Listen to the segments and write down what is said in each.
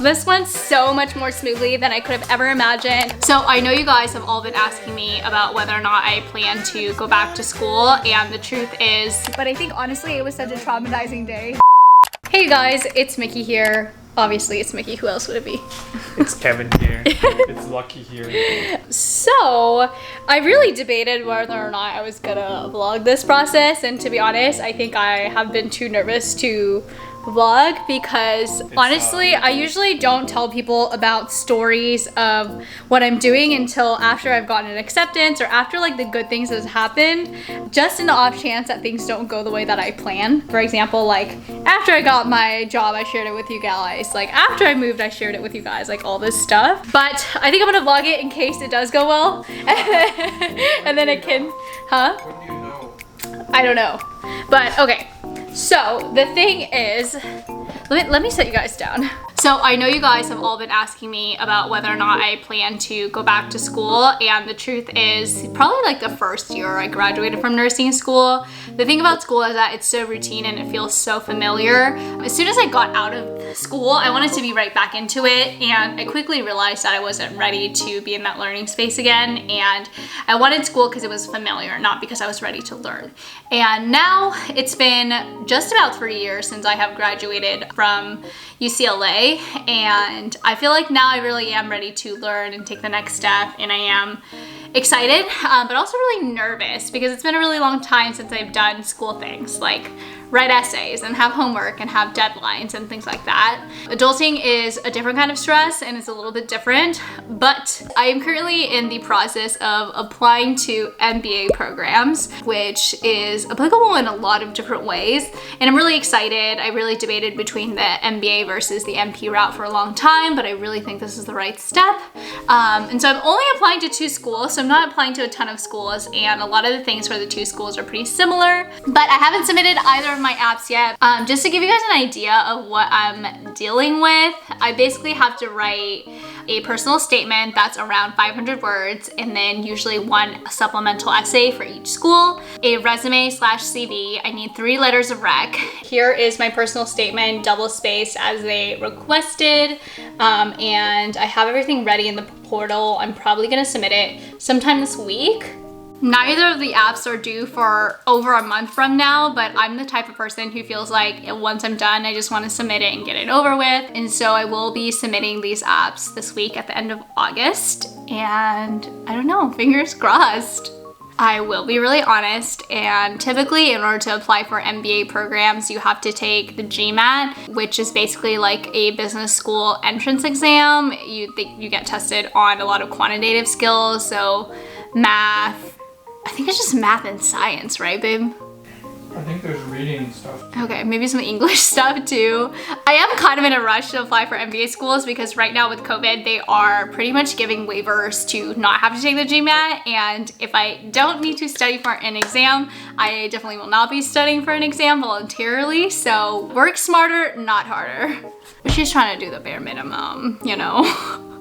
This went so much more smoothly than I could have ever imagined. So I know you guys have all been asking me about whether or not I plan to go back to school, and the truth is, but I think honestly it was such a traumatizing day. Hey you guys, it's Miki here. Obviously it's Miki, who else would it be? It's Kevin here. It's Lucky here. So I really debated whether or not I was gonna vlog this process, and to be honest, I think I have been too nervous to vlog because honestly I usually don't tell people about stories of what I'm doing until after I've gotten an acceptance or after like the good things that have happened, just in the off chance that things don't go the way that I plan. For example, like after I got my job I shared it with you guys, like after I moved I shared it with you guys, like all this stuff. But I think I'm gonna vlog it in case it does go well and then it can, When do you know? I don't know, but okay. So the thing is, let me set you guys down. So I know you guys have all been asking me about whether or not I plan to go back to school, and the truth is probably like the first year I graduated from nursing school. The thing about school is that it's so routine and it feels so familiar. As soon as I got out of school, I wanted to be right back into it, and I quickly realized that I wasn't ready to be in that learning space again, and I wanted school because it was familiar, not because I was ready to learn. And now it's been just about 3 years since I have graduated from UCLA, and I feel like now I really am ready to learn and take the next step, and I am excited, but also really nervous because it's been a really long time since I've done school things like write essays and have homework and have deadlines and things like that. Adulting is a different kind of stress and it's a little bit different, but I am currently in the process of applying to MBA programs, which is applicable in a lot of different ways, and I'm really excited. I really debated between the MBA versus the MP route for a long time, but I really think this is the right step. And so I'm only applying to 2 schools, so I'm not applying to a ton of schools, and a lot of the things for the 2 schools are pretty similar, but I haven't submitted either of my apps yet. Just to give you guys an idea of what I'm dealing with, I basically have to write a personal statement that's around 500 words, and then usually 1 supplemental essay for each school, a resume / CV. I need 3 letters of rec. Here is my personal statement, double spaced as they requested, and I have everything ready in the portal. I'm probably gonna submit it sometime this week. Neither of the apps are due for over a month from now, but I'm the type of person who feels like once I'm done, I just want to submit it and get it over with. And so I will be submitting these apps this week at the end of August. And I don't know, fingers crossed. I will be really honest, and typically in order to apply for MBA programs, you have to take the GMAT, which is basically like a business school entrance exam. You get tested on a lot of quantitative skills, so math, I think it's just math and science, right, babe? I think there's reading stuff. Okay, maybe some English stuff too. I am kind of in a rush to apply for MBA schools because right now with COVID, they are pretty much giving waivers to not have to take the GMAT. And if I don't need to study for an exam, I definitely will not be studying for an exam voluntarily. So work smarter, not harder. She's trying to do the bare minimum, you know?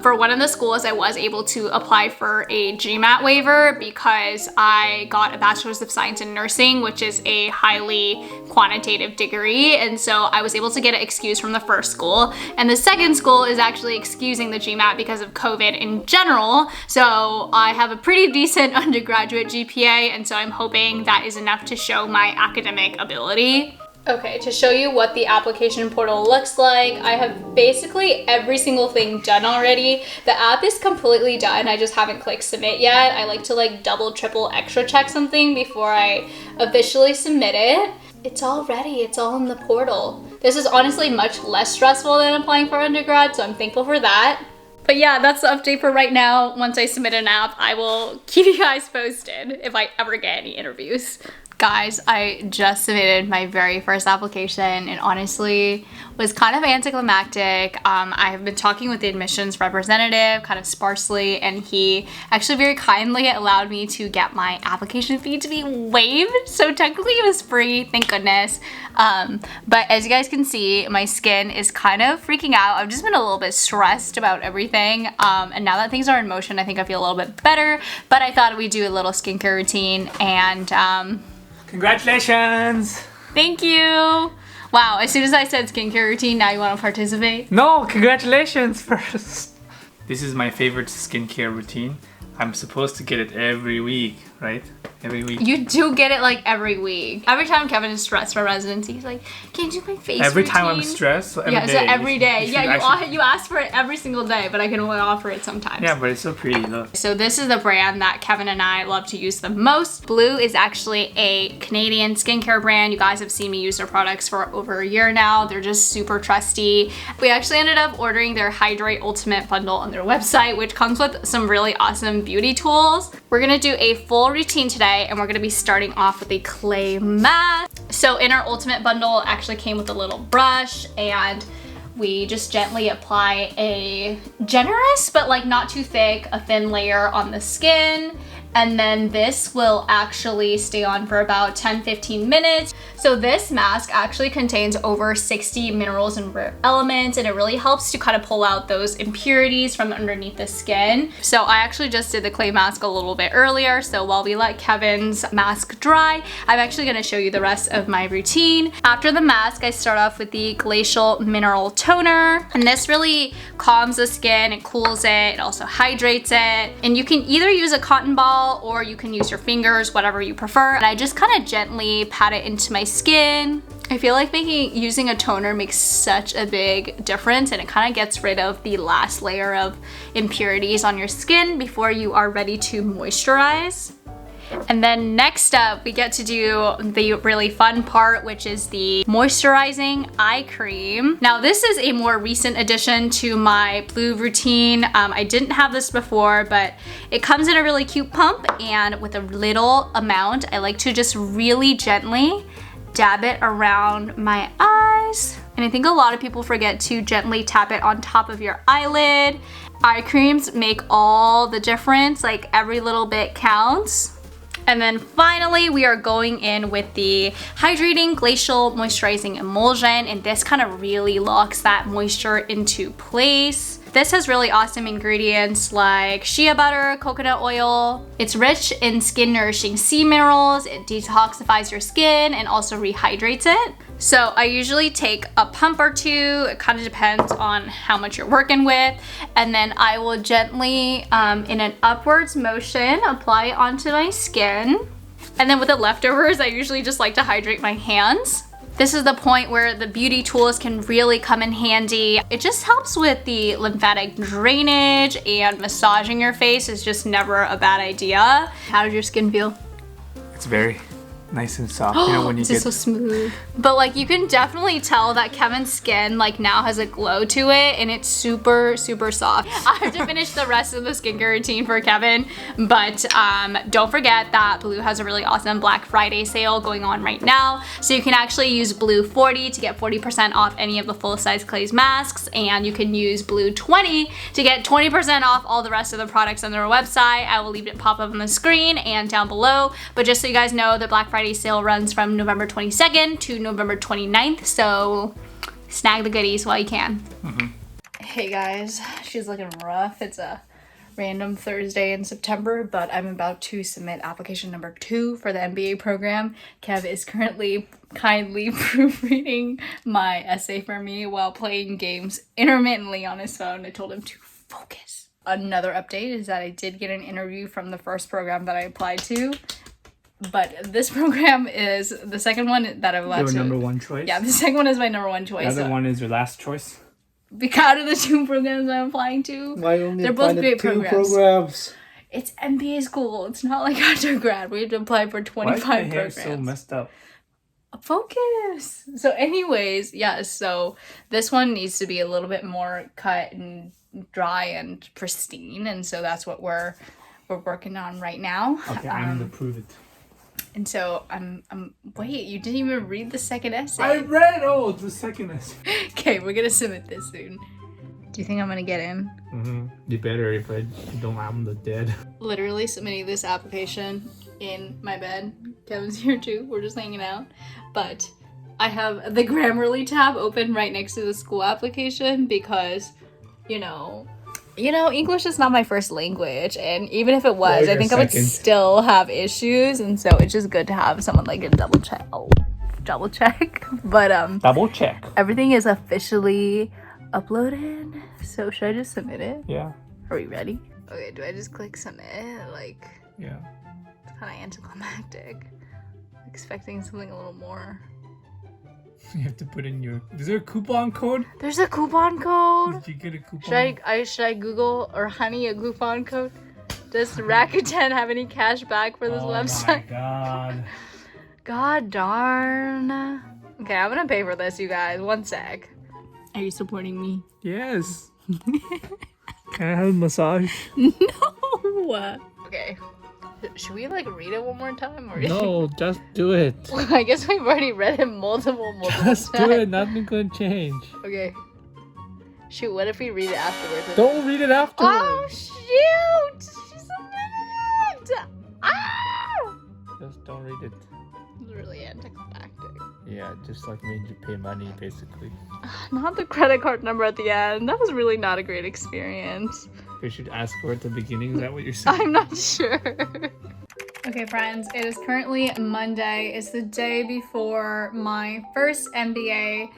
For one of the schools, I was able to apply for a GMAT waiver because I got a Bachelor's of Science in Nursing, which is a highly quantitative degree. And so I was able to get it excused from the first school. And the second school is actually excusing the GMAT because of COVID in general. So I have a pretty decent undergraduate GPA. And so I'm hoping that is enough to show my academic ability. Okay, to show you what the application portal looks like, I have basically every single thing done already. The app is completely done, I just haven't clicked submit yet. I like to like double, triple, extra check something before I officially submit it. It's all ready, it's all in the portal. This is honestly much less stressful than applying for undergrad, so I'm thankful for that. But yeah, that's the update for right now. Once I submit an app, I will keep you guys posted if I ever get any interviews. Guys, I just submitted my very first application and honestly was kind of anticlimactic. I have been talking with the admissions representative kind of sparsely, and he actually very kindly allowed me to get my application fee to be waived. So technically it was free, thank goodness. But as you guys can see, my skin is kind of freaking out. I've just been a little bit stressed about everything. And now that things are in motion, I think I feel a little bit better, but I thought we'd do a little skincare routine and Congratulations! Thank you! Wow, as soon as I said skincare routine, now you want to participate? No, congratulations first. This is my favorite skincare routine. I'm supposed to get it every week, right? Every week. You do get it like every week. Every time Kevin is stressed for residency, he's like, can you do my face Every routine? time I'm stressed, so every day. So every day. You You ask for it every single day, but I can only offer it sometimes. Yeah, but it's so pretty, look. So this is the brand that Kevin and I love to use the most. Blue is actually a Canadian skincare brand. You guys have seen me use their products for over a year now. They're just super trusty. We actually ended up ordering their Hydrate Ultimate bundle on their website, which comes with some really awesome beauty tools. We're gonna do a full routine today, and we're gonna be starting off with a clay mask. So in our Ultimate bundle, it actually came with a little brush, and we just gently apply a generous, but like not too thick, a thin layer on the skin. And then this will actually stay on for about 10-15 minutes. So this mask actually contains over 60 minerals and rare elements, and it really helps to kind of pull out those impurities from underneath the skin. So I actually just did the clay mask a little bit earlier. So while we let Kevin's mask dry, I'm actually gonna show you the rest of my routine. After the mask, I start off with the Glacial Mineral Toner. And this really calms the skin, it cools it, it also hydrates it. And you can either use a cotton ball or you can use your fingers, whatever you prefer. And I just kind of gently pat it into my skin. I feel like using a toner makes such a big difference, and it kind of gets rid of the last layer of impurities on your skin before you are ready to moisturize. And then next up, we get to do the really fun part, which is the moisturizing eye cream. Now this is a more recent addition to my Blue routine. I didn't have this before, but it comes in a really cute pump, and with a little amount, I like to just really gently dab it around my eyes. And I think a lot of people forget to gently tap it on top of your eyelid. Eye creams make all the difference, like every little bit counts. And then finally, we are going in with the Hydrating Glacial Moisturizing Emulsion, and this kind of really locks that moisture into place. This has really awesome ingredients like shea butter, coconut oil. It's rich in skin nourishing sea minerals. It detoxifies your skin and also rehydrates it. So I usually take a pump or two. It kind of depends on how much you're working with. And then I will gently, in an upwards motion, apply it onto my skin. And then with the leftovers, I usually just like to hydrate my hands. This is the point where the beauty tools can really come in handy. It just helps with the lymphatic drainage, and massaging your face is just never a bad idea. How does your skin feel? It's very nice and soft. You know, when you This is so smooth. But like you can definitely tell that Kevin's skin like now has a glow to it, and it's super, super soft. I have to finish the rest of the skincare routine for Kevin, but don't forget that Blue has a really awesome Black Friday sale going on right now. So you can actually use Blue 40 to get 40% off any of the full-size clay masks, and you can use Blue 20 to get 20% off all the rest of the products on their website. I will leave it pop up on the screen and down below. But just so you guys know, the Black Friday sale runs from November 22nd to November 29th, so snag the goodies while you can. Hey guys, she's looking rough. It's a random Thursday in September, but I'm about to submit application number 2 for the MBA program. Kev is currently kindly proofreading my essay for me while playing games intermittently on his phone. I told him to focus. Another update is that I did get an interview from the first program that I applied to. But this program is the second one that I've applied to. Your number one choice? Yeah, the second one is my number one choice. The other one is your last choice? Because out of the 2 programs I'm applying to, Why only they're both great two programs. It's MBA school. It's not like undergrad. We have to apply for 25 Why is my hair programs. so messed up? Focus. So anyways, yes, so this one needs to be a little bit more cut and dry and pristine, and so that's what we're working on right now. Okay, I'm gonna prove it. And so I'm wait, you didn't even read the second essay. I read the second essay. Okay, we're gonna submit this soon. Do you think I'm gonna get in? You better, if I don't, I'm the dead. Literally submitting this application in my bed. Kevin's here too. We're just hanging out. But I have the Grammarly tab open right next to the school application because, you know, English is not my first language, and even if it was, I think I would still have issues, and so it's just good to have someone like a double check. Oh, double check. But Double check. everything is officially uploaded. So should I just submit it? Yeah. Are we ready? Okay, do I just click submit? Like, Yeah. it's kind of anticlimactic. Expecting something a little more. You have to put in your. Is there a coupon code? There's a coupon code. Did you get a coupon? Should I Google or Honey a coupon code? Does Rakuten have any cash back for this website? Oh my god. God darn. Okay, I'm gonna pay for this, you guys. One sec. Are you supporting me? Yes. Can I have a massage? No. Okay. Should we like read it one more time? Or No, just do it. I guess we've already read it multiple Just times. do it. Nothing's gonna change. Okay. Shoot, what if we read it afterwards? Don't read it afterwards. Oh shoot! She submitted it! Ah! Just don't read it. It's really anticlimactic. Yeah, just like made you pay money, basically. Not the credit card number at the end. That was really not a great experience. We should ask for it at the beginning. Is that what you're saying? I'm not sure. Okay, friends, it is currently Monday. It's the day before my first MBA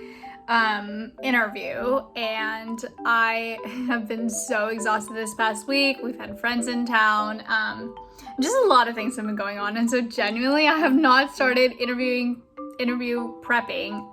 interview, and I have been so exhausted this past week. We've had friends in town. Just a lot of things have been going on, and so genuinely I have not started interview prepping.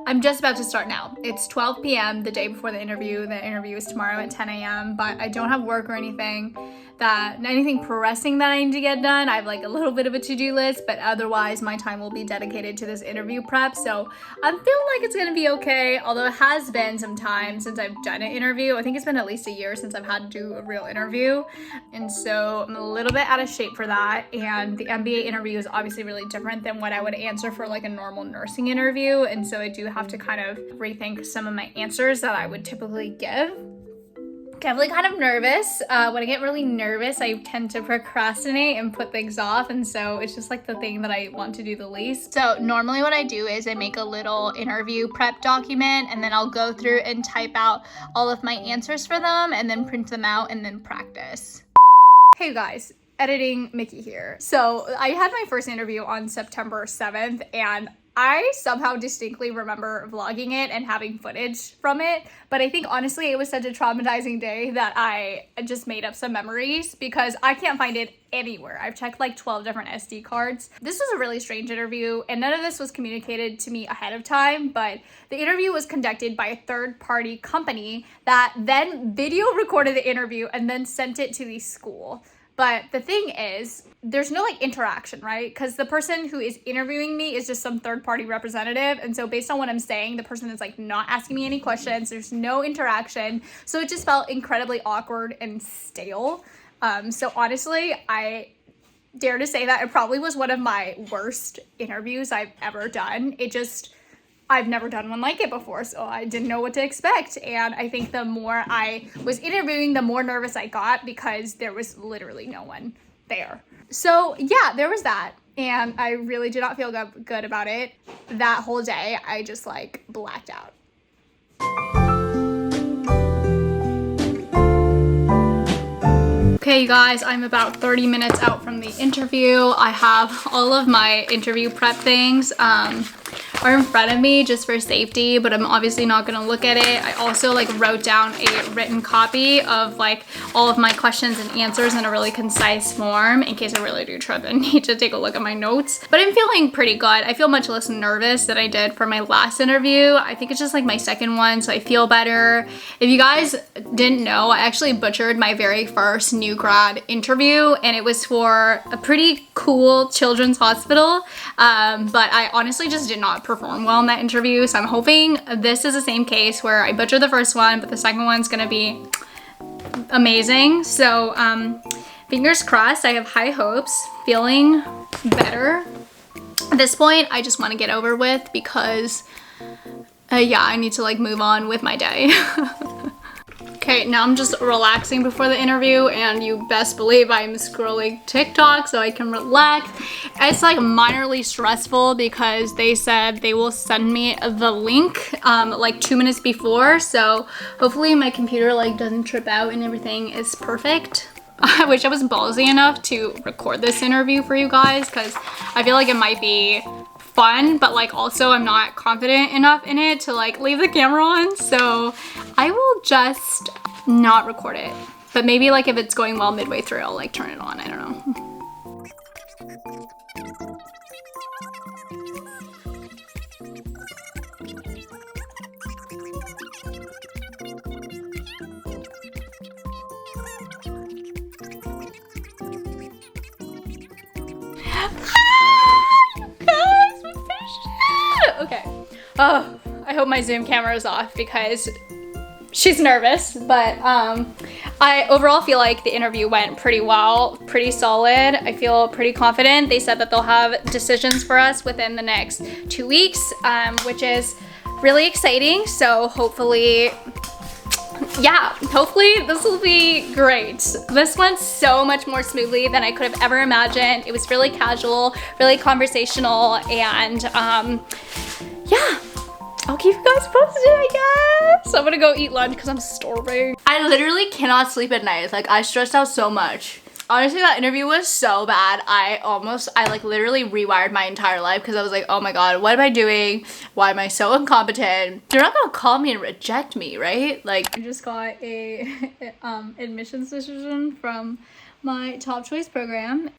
I'm just about to start now. It's 12 p.m. the day before the interview. The interview is tomorrow at 10 a.m. but I don't have work or anything pressing that I need to get done. I have like a little bit of a to-do list, but otherwise my time will be dedicated to this interview prep. So I'm feeling like it's gonna be okay, although it has been some time since I've done an interview. I think it's been at least a year since I've had to do a real interview. And so I'm a little bit out of shape for that. And the MBA interview is obviously really different than what I would answer for like a normal nursing interview. And so I do have to kind of rethink some of my answers that I would typically give. Definitely kind of nervous. When I get really nervous, I tend to procrastinate and put things off, and so it's just like the thing that I want to do the least. So normally what I do is I make a little interview prep document, and then I'll go through and type out all of my answers for them and then print them out and then practice. Hey guys, editing Miki here. So I had my first interview on September 7th, and I somehow distinctly remember vlogging it and having footage from it, but I think honestly it was such a traumatizing day that I just made up some memories because I can't find it anywhere. I've checked like 12 different SD cards. This was a really strange interview, and none of this was communicated to me ahead of time, but the interview was conducted by a third-party company that then video recorded the interview and then sent it to the school. But the thing is, there's no like interaction, right? Because the person who is interviewing me is just some third-party representative. And so based on what I'm saying, the person is like not asking me any questions. There's no interaction. So it just felt incredibly awkward and stale. So honestly, I dare to say that it probably was one of my worst interviews I've ever done. I've never done one like it before, so I didn't know what to expect. And I think the more I was interviewing, the more nervous I got because there was literally no one there. So yeah, there was that. And I really did not feel good about it. That whole day, I just like blacked out. Okay, you guys, I'm about 30 minutes out from the interview. I have all of my interview prep things are in front of me just for safety, but I'm obviously not gonna look at it. I also like wrote down a written copy of like all of my questions and answers in a really concise form in case I really do trip and need to take a look at my notes. But I'm feeling pretty good. I feel much less nervous than I did for my last interview. I think it's just like my second one, so I feel better. If you guys didn't know, I actually butchered my very first new grad interview, and it was for a pretty cool children's hospital, but I honestly just did not perform well in that interview, so I'm hoping this is the same case where I butchered the first one, but the second one's gonna be amazing. So fingers crossed. I have high hopes, feeling better. At this point, I just want to get over with because yeah, I need to like move on with my day. Okay, now I'm just relaxing before the interview, and you best believe I'm scrolling TikTok so I can relax. It's like minorly stressful because they said they will send me the link like 2 minutes before, so hopefully my computer like doesn't trip out and everything is perfect. I wish I was ballsy enough to record this interview for you guys because I feel like it might be fun, but like also I'm not confident enough in it to like leave the camera on. So I will just not record it. But maybe like if it's going well midway through, I'll like turn it on. I don't know. Guys, we finished it. Okay. Oh, I hope my Zoom camera is off because she's nervous, but I overall feel like the interview went pretty well, pretty solid. I feel pretty confident. They said that they'll have decisions for us within the next 2 weeks, which is really exciting. So hopefully, yeah, hopefully this will be great. This went so much more smoothly than I could have ever imagined. It was really casual, really conversational, and yeah. I'll keep you guys posted, I guess. I'm gonna go eat lunch because I'm starving. I literally cannot sleep at night. Like, I stressed out so much. Honestly, that interview was so bad. I like literally rewired my entire life because I was like, oh my God, what am I doing? Why am I so incompetent? They're not gonna call me and reject me, right? Like, I just got a admissions decision from my top choice program.